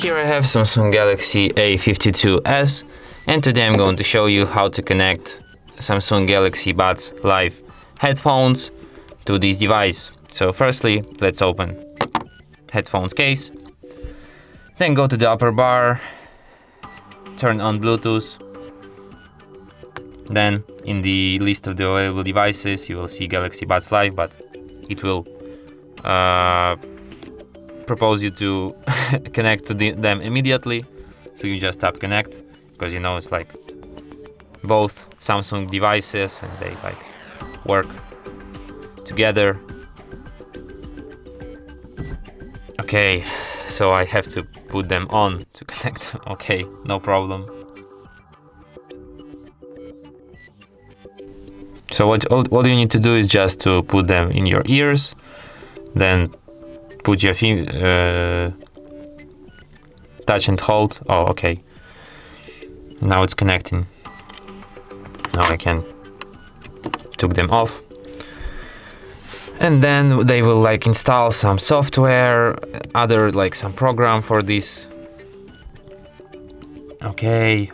Here I have Samsung Galaxy A52s, and today I'm going to show you how to connect Samsung Galaxy Buds Live headphones to this device. So firstly, let's open headphones case, then go to the upper bar, turn on Bluetooth, then in the list of the available devices you will see Galaxy Buds Live, but it will propose you to connect to them immediately, so you just tap connect, because you know it's like both Samsung devices and they like work together. Okay, so I have to put them on to connect. Okay, no problem. So what you need to do is just to put them in your ears, then put your touch and hold. Oh, okay. Now it's connecting. Now I can took them off. And then they will like install some software, other like some program for this. Okay.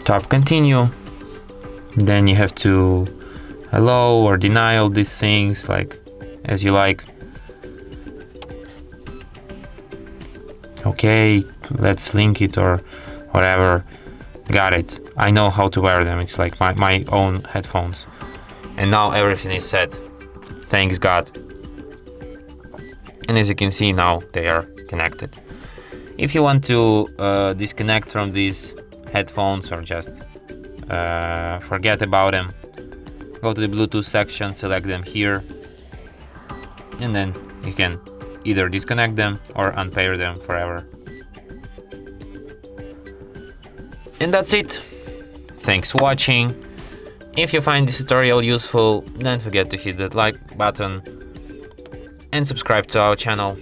Tap continue. Then you have to allow or deny all these things, like as you like. Okay, let's link it or whatever. Got it. I know how to wear them. It's like my own headphones. And now everything is set. Thanks God. And as you can see, now they are connected. If you want to disconnect from these headphones or just forget about them, go to the Bluetooth section, select them here, and then you can either disconnect them or unpair them forever. And that's it. Thanks for watching. If you find this tutorial useful, don't forget to hit that like button and subscribe to our channel.